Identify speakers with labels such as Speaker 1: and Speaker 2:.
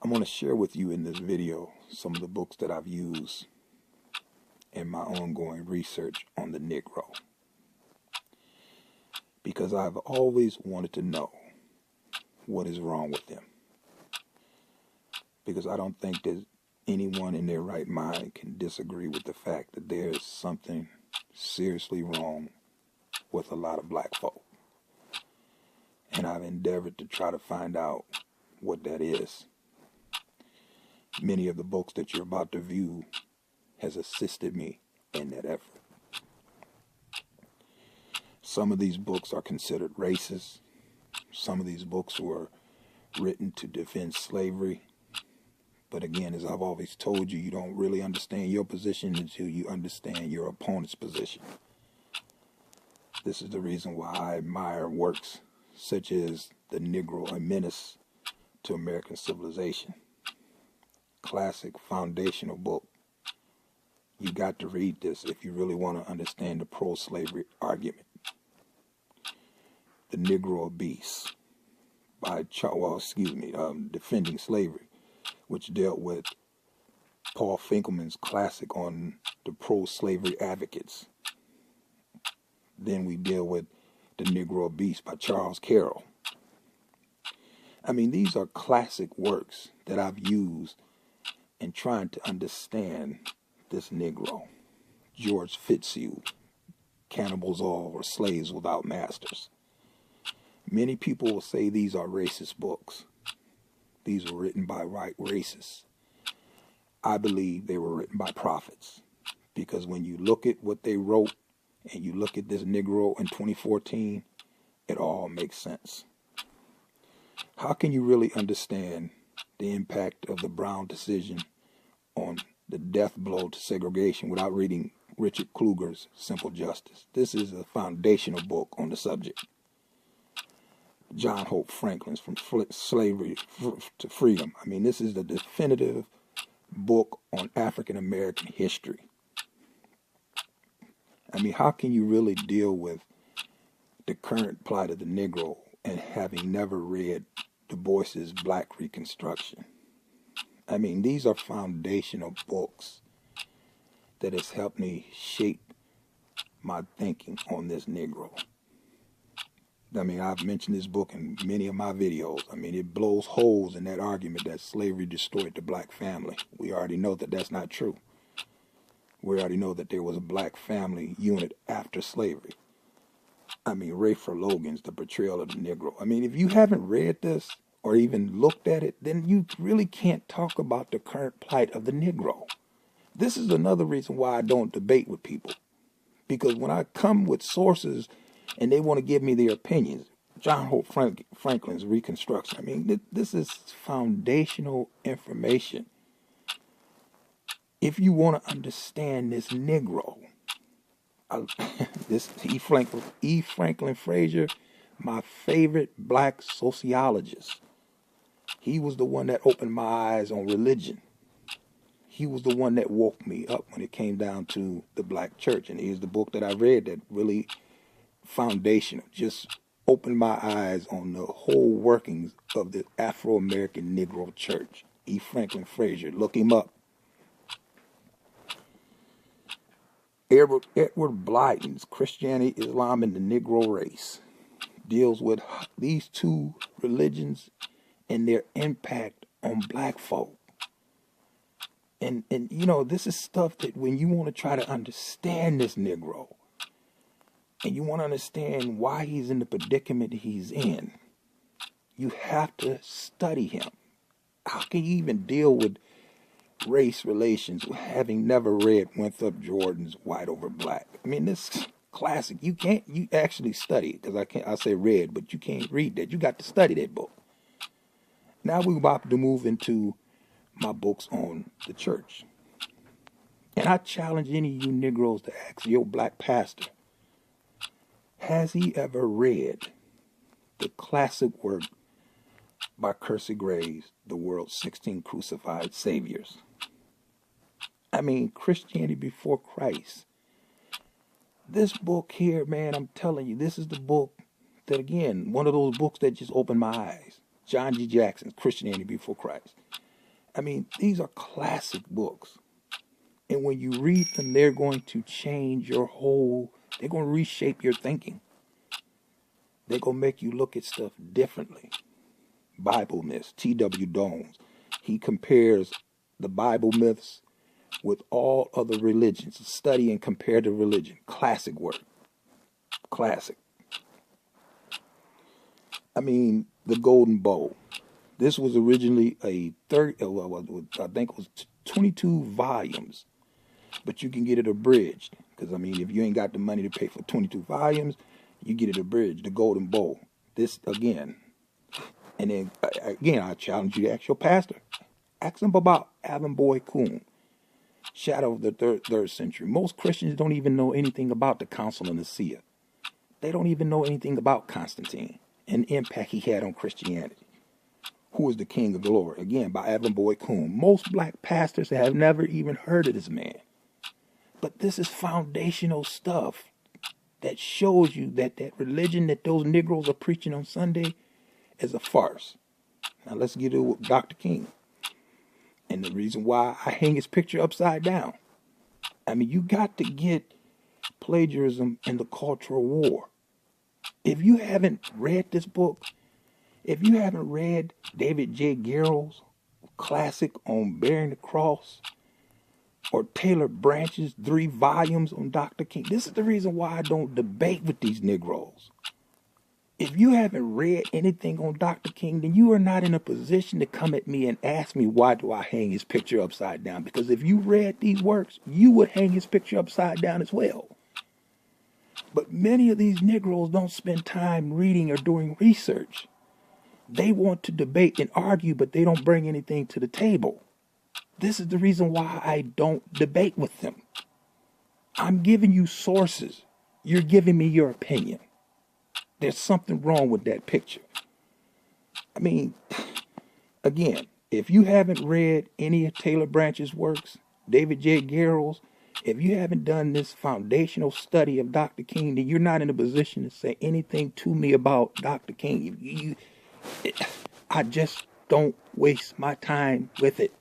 Speaker 1: I'm going to share with you in this video some of the books that I've used in my ongoing research on the Negro, because I've always wanted to know what is wrong with them, because I don't think that anyone in their right mind can disagree with the fact that there is something seriously wrong with a lot of black folk. And I've endeavored to try to find out what that is. Many of the books that you're about to view has assisted me in that effort. Some of these books are considered racist. Some of these books were written to defend slavery. But again, as I've always told you, you don't really understand your position until you understand your opponent's position. This is the reason why I admire works such as The Negro, A Menace to American Civilization. Classic foundational book. You got to read this if you really want to understand the pro-slavery argument. The Negro Beast by Defending Slavery, which dealt with Paul Finkelman's classic on the pro-slavery advocates. Then we deal with The Negro Beast by Charles Carroll. I mean, these are classic works that I've used in trying to understand this Negro. George Fitzhugh, Cannibals All, or Slaves Without Masters. Many people will say these are racist books. These were written by white racists. I believe they were written by prophets, because when you look at what they wrote and you look at this Negro in 2014, it all makes sense. How can you really understand the impact of the Brown decision on the death blow to segregation without reading Richard Kluger's Simple Justice? This is a foundational book on the subject. John Hope Franklin's From Slavery to Freedom. I mean, this is the definitive book on African American history. I mean, how can you really deal with the current plight of the Negro and having never read Du Bois's Black Reconstruction? I mean, these are foundational books that has helped me shape my thinking on this Negro. I mean, I've mentioned this book in many of my videos. I mean, it blows holes in that argument that slavery destroyed the black family. We already know that that's not true. We already know that there was a black family unit after slavery. I mean, Rayford Logan's The Portrayal of the Negro. I mean, if you haven't read this or even looked at it, then you really can't talk about the current plight of the Negro. This is another reason why I don't debate with people. Because when I come with sources and they want to give me their opinions, John Hope Franklin's Reconstruction, I mean, this is foundational information. If you want to understand this Negro, this E. Franklin Frazier, my favorite black sociologist. He was the one that opened my eyes on religion. He was the one that woke me up when it came down to the black church. And here's the book that I read that really foundational, just opened my eyes on the whole workings of the Afro-American Negro church. E. Franklin Frazier, look him up. Edward Blyden's Christianity, Islam, and the Negro Race deals with these two religions and their impact on black folk. And you know, this is stuff that when you want to try to understand this Negro, and you want to understand why he's in the predicament he's in, you have to study him. How can you even deal with race relations having never read Winthrop Jordan's White Over Black? I mean, this classic. You actually study it, because I say read, but you can't read that. You got to study that book. Now we're about to move into my books on the church. And I challenge any of you Negroes to ask your black pastor, has he ever read the classic work by Kersey Graves, The World's 16 Crucified Saviors? I mean, Christianity Before Christ. This book here, man, I'm telling you, this is the book that, again, one of those books that just opened my eyes. John G. Jackson's Christianity Before Christ. I mean, these are classic books. And when you read them, they're going to change they're going to reshape your thinking. They're going to make you look at stuff differently. Bible myths, T.W. Jones. He compares the Bible myths with all other religions. Study and comparative religion. Classic work. Classic. I mean, the Golden Bowl. This was originally I think it was 22 volumes, but you can get it abridged. Because, I mean, if you ain't got the money to pay for 22 volumes, you get it abridged, the Golden Bowl. This, again. And then, again, I challenge you to ask your pastor. Ask him about Alvin Boyd Kuhn, shadow of the third century. Most Christians don't even know anything about the Council of Nicaea. They don't even know anything about Constantine and the impact he had on Christianity. Who is the King of Glory? Again, by Alvin Boyd Kuhn. Most black pastors have never even heard of this man. But this is foundational stuff that shows you that that religion that those Negroes are preaching on Sunday is a farce. Now let's get to Dr. King. And the reason why I hang his picture upside down. I mean, you got to get plagiarism and the cultural war. If you haven't read this book, if you haven't read David J. Garrow's classic on bearing the cross, or Taylor Branch's 3 volumes on Dr. King, this is the reason why I don't debate with these Negroes. If you haven't read anything on Dr. King, then you are not in a position to come at me and ask me why do I hang his picture upside down. Because if you read these works, you would hang his picture upside down as well. But many of these Negroes don't spend time reading or doing research. They want to debate and argue, but they don't bring anything to the table. This is the reason why I don't debate with them. I'm giving you sources. You're giving me your opinion. There's something wrong with that picture. I mean, again, if you haven't read any of Taylor Branch's works, David J. Garrow's, if you haven't done this foundational study of Dr. King, then you're not in a position to say anything to me about Dr. King. I just don't waste my time with it.